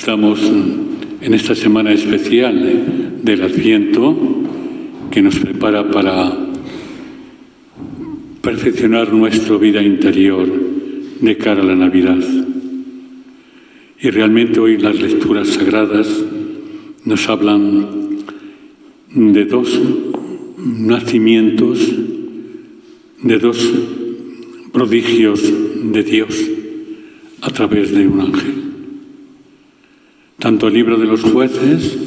Estamos en esta semana especial del Adviento que nos prepara para perfeccionar nuestra vida interior de cara a la Navidad. Y realmente hoy las lecturas sagradas nos hablan de dos nacimientos, de dos prodigios de Dios a través de un ángel. Tanto el libro de los jueces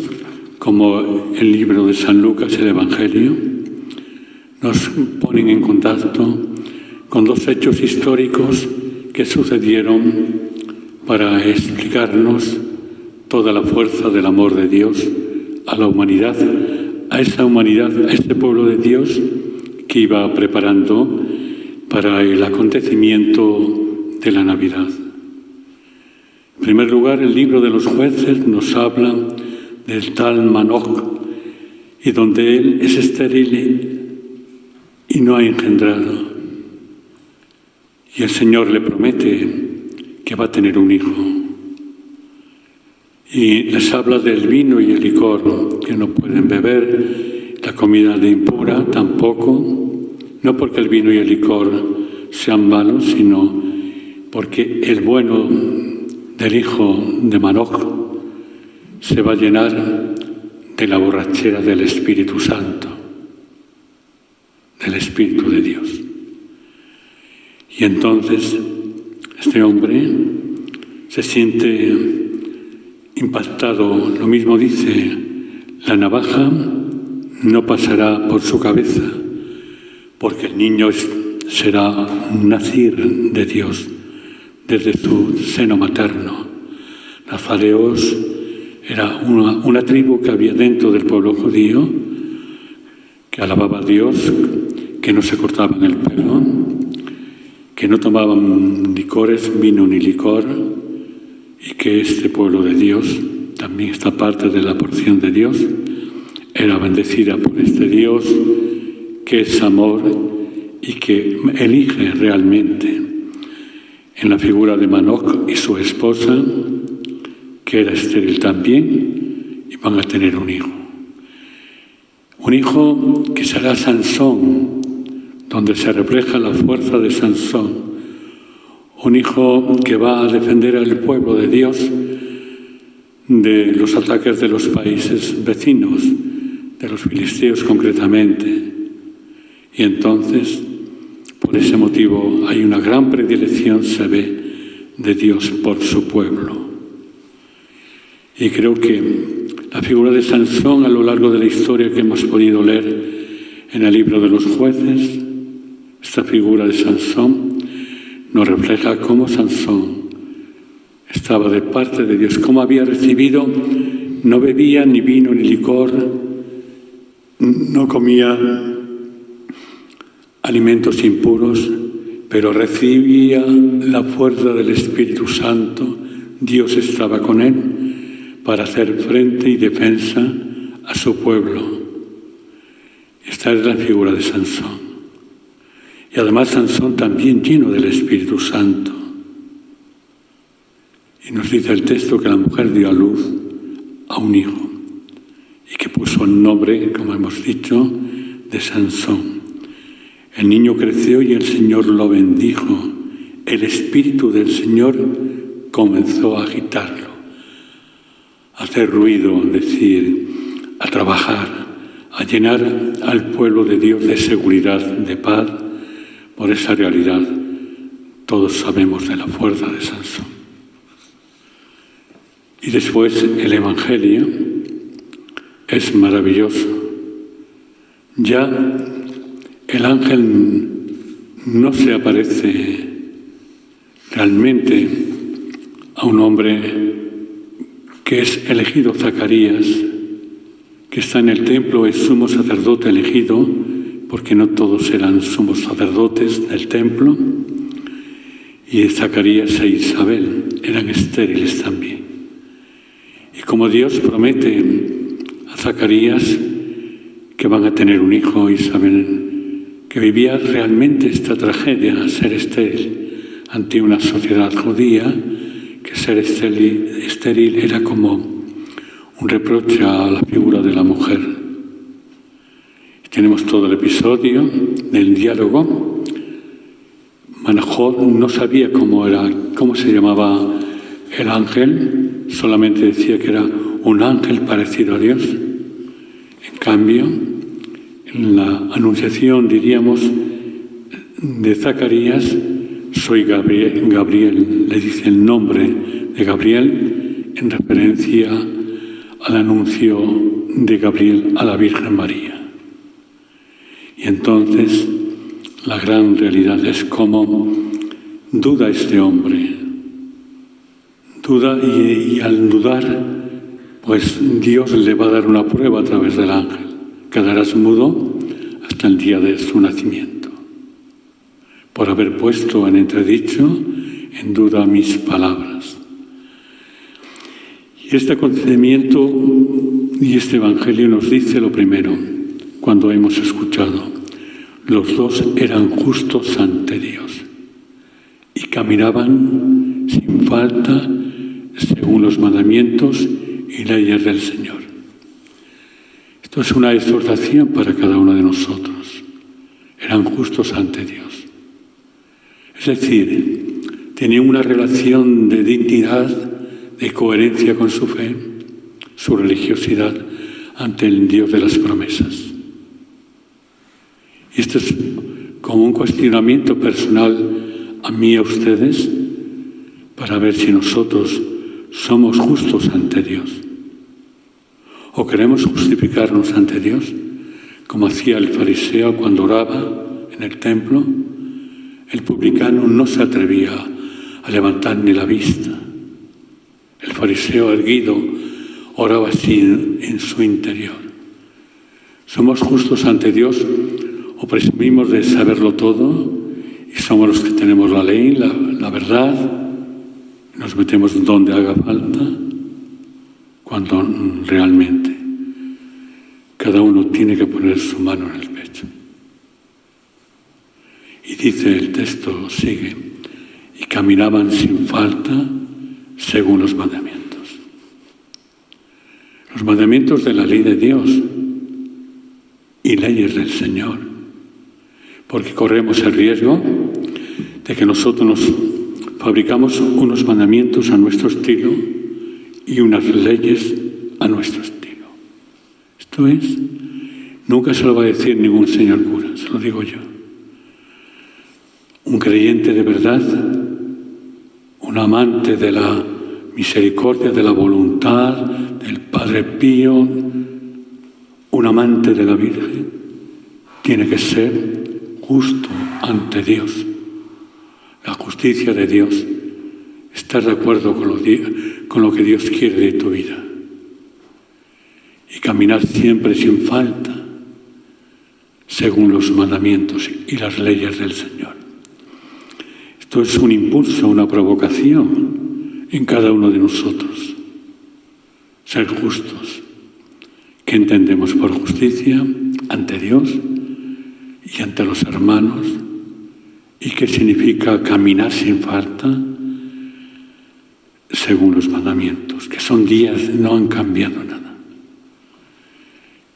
como el libro de San Lucas, el Evangelio, nos ponen en contacto con dos hechos históricos que sucedieron para explicarnos toda la fuerza del amor de Dios a la humanidad, a esa humanidad, a este pueblo de Dios que iba preparando para el acontecimiento de la Navidad. En primer lugar, el libro de los jueces nos habla del tal Manoc, y donde él es estéril y no ha engendrado. Y el Señor le promete que va a tener un hijo. Y les habla del vino y el licor, que no pueden beber, la comida de impura tampoco, no porque el vino y el licor sean malos, sino porque el bueno del hijo de Manoc se va a llenar de la borrachera del Espíritu Santo, del Espíritu de Dios. Y entonces este hombre se siente impactado. Lo mismo dice: la navaja no pasará por su cabeza, porque el niño será un nazir de Dios desde su seno materno. Los fariseos era una tribu que había dentro del pueblo judío, que alababa a Dios, que no se cortaban el pelo, que no tomaban licores, vino ni licor, y que este pueblo de Dios, también esta parte de la porción de Dios, era bendecida por este Dios que es amor y que elige realmente en la figura de Manoc y su esposa, que era estéril también, y van a tener un hijo. Un hijo que será Sansón, donde se refleja la fuerza de Sansón. Un hijo que va a defender al pueblo de Dios de los ataques de los países vecinos, de los filisteos concretamente. Y entonces, por ese motivo, hay una gran predilección, se ve, de Dios por su pueblo. Y creo que la figura de Sansón, a lo largo de la historia que hemos podido leer en el libro de los jueces, esta figura de Sansón nos refleja cómo Sansón estaba de parte de Dios, cómo había recibido, no bebía ni vino ni licor, no comía alimentos impuros, pero recibía la fuerza del Espíritu Santo. Dios estaba con él para hacer frente y defensa a su pueblo. Esta es la figura de Sansón. Y además Sansón también lleno del Espíritu Santo. Y nos dice el texto que la mujer dio a luz a un hijo y que puso el nombre, como hemos dicho, de Sansón. El niño creció y el Señor lo bendijo. El Espíritu del Señor comenzó a agitarlo, a hacer ruido, decir, a trabajar, a llenar al pueblo de Dios de seguridad, de paz, por esa realidad. Todos sabemos de la fuerza de Sansón. Y después el Evangelio es maravilloso. Ya el ángel no se aparece realmente a un hombre que es elegido, Zacarías, que está en el templo, es sumo sacerdote elegido, porque no todos eran sumos sacerdotes del templo, y Zacarías e Isabel eran estériles también. Y como Dios promete a Zacarías que van a tener un hijo, Isabel, que vivía realmente esta tragedia, ser estéril, ante una sociedad judía que ser estéril era como un reproche a la figura de la mujer. Tenemos todo el episodio del diálogo. Manoah no sabía cómo se llamaba el ángel, solamente decía que era un ángel parecido a Dios. En cambio, en la anunciación, diríamos, de Zacarías, soy Gabriel, le dice el nombre de Gabriel en referencia al anuncio de Gabriel a la Virgen María. Y entonces la gran realidad es cómo duda este hombre. Duda y al dudar, pues Dios le va a dar una prueba a través del ángel. Quedarás mudo hasta el día de su nacimiento, por haber puesto en entredicho, en duda mis palabras. Y este acontecimiento y este evangelio nos dice lo primero, cuando hemos escuchado, los dos eran justos ante Dios y caminaban sin falta según los mandamientos y leyes del Señor. Esto es una exhortación para cada uno de nosotros. Eran justos ante Dios. Es decir, tenían una relación de dignidad, de coherencia con su fe, su religiosidad ante el Dios de las promesas. Y esto es como un cuestionamiento personal a mí y a ustedes para ver si nosotros somos justos ante Dios o queremos justificarnos ante Dios, como hacía el fariseo cuando oraba en el templo. El publicano no se atrevía a levantar ni la vista. El fariseo erguido oraba así en su interior. ¿Somos justos ante Dios o presumimos de saberlo todo y somos los que tenemos la ley, la verdad? Nos metemos donde haga falta, cuando realmente cada uno tiene que poner su mano en el pecho. Y dice el texto, sigue, y caminaban sin falta según los mandamientos. Los mandamientos de la ley de Dios y leyes del Señor. Porque corremos el riesgo de que nosotros nos fabricamos unos mandamientos a nuestro estilo y unas leyes a nuestro estilo. Esto es, nunca se lo va a decir ningún señor cura, se lo digo yo. Un creyente de verdad, un amante de la misericordia, de la voluntad, del Padre Pío, un amante de la Virgen, tiene que ser justo ante Dios. La justicia de Dios, estar de acuerdo con lo que Dios quiere de tu vida. Y caminar siempre sin falta, según los mandamientos y las leyes del Señor. Esto es un impulso, una provocación en cada uno de nosotros. Ser justos. ¿Qué entendemos por justicia ante Dios y ante los hermanos? ¿Y qué significa caminar sin falta según los mandamientos? Que son días, no han cambiado nada.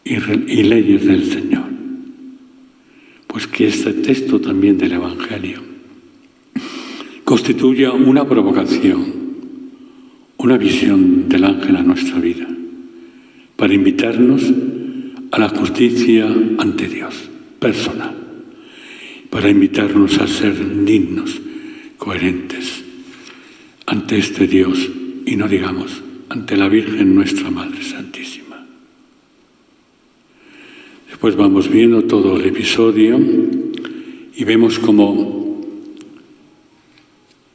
Y leyes del Señor. Pues que este texto también del Evangelio constituya una provocación, una visión del ángel a nuestra vida, para invitarnos a la justicia ante Dios, personal, para invitarnos a ser dignos, coherentes ante este Dios y no digamos ante la Virgen nuestra Madre Santísima. Después vamos viendo todo el episodio y vemos cómo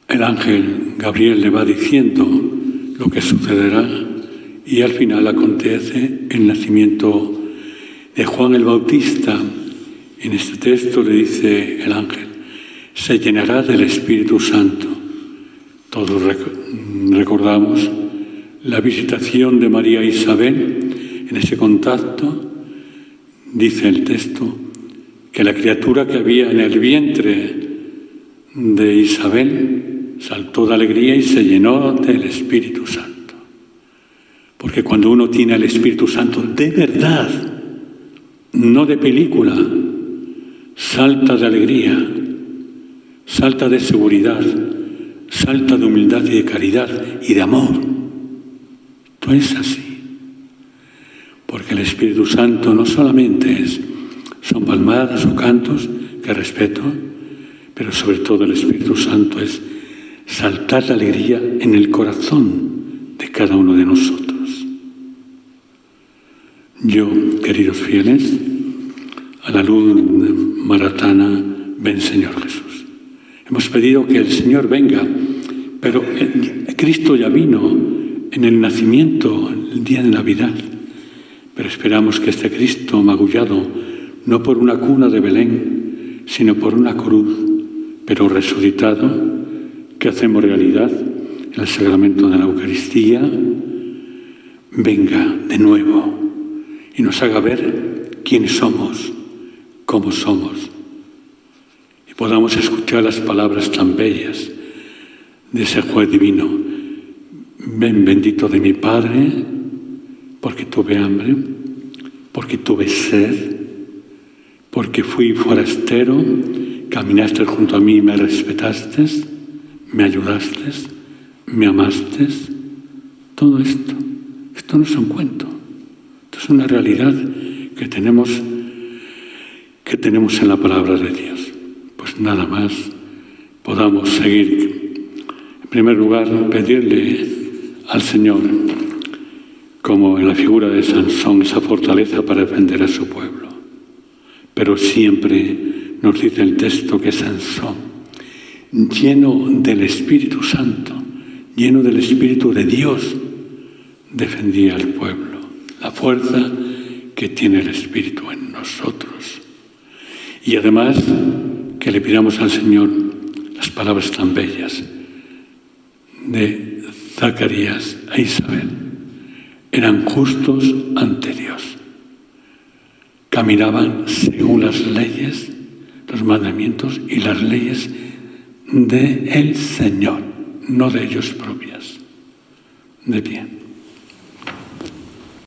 el ángel Gabriel le va diciendo lo que sucederá y al final acontece el nacimiento de Juan el Bautista. En este texto le dice el ángel, se llenará del Espíritu Santo. Todos recordamos la visitación de María e Isabel. En ese contacto dice el texto que la criatura que había en el vientre de Isabel saltó de alegría y se llenó del Espíritu Santo. Porque cuando uno tiene al Espíritu Santo de verdad, no de película, salta de alegría, salta de seguridad, salta de humildad y de caridad y de amor. Todo es así. Porque el Espíritu Santo no solamente son palmadas o cantos, que respeto, pero sobre todo el Espíritu Santo es saltar de alegría en el corazón de cada uno de nosotros. Yo, queridos fieles, a la luz maratana, ven Señor Jesús. Hemos pedido que el Señor venga, pero Cristo ya vino en el nacimiento, el día de Navidad. Pero esperamos que este Cristo magullado, no por una cuna de Belén, sino por una cruz, pero resucitado, que hacemos realidad en el sacramento de la Eucaristía, venga de nuevo y nos haga ver quiénes somos, cómo somos, y podamos escuchar las palabras tan bellas de ese juez divino. Ven bendito de mi Padre, porque tuve hambre, porque tuve sed, porque fui forastero, caminaste junto a mí y me respetaste, me ayudaste, me amaste. Todo esto no es un cuento, esto es una realidad que tenemos en la palabra de Dios. Pues nada más, podamos seguir. En primer lugar, pedirle al Señor, como en la figura de Sansón, esa fortaleza para defender a su pueblo. Pero siempre nos dice el texto que Sansón, lleno del Espíritu Santo, lleno del Espíritu de Dios, defendía al pueblo. La fuerza que tiene el Espíritu en nosotros. Y además que le pidamos al Señor las palabras tan bellas de Zacarías e Isabel. Eran justos ante Dios. Caminaban según las leyes, los mandamientos y las leyes del Señor, no de ellos propias. De bien.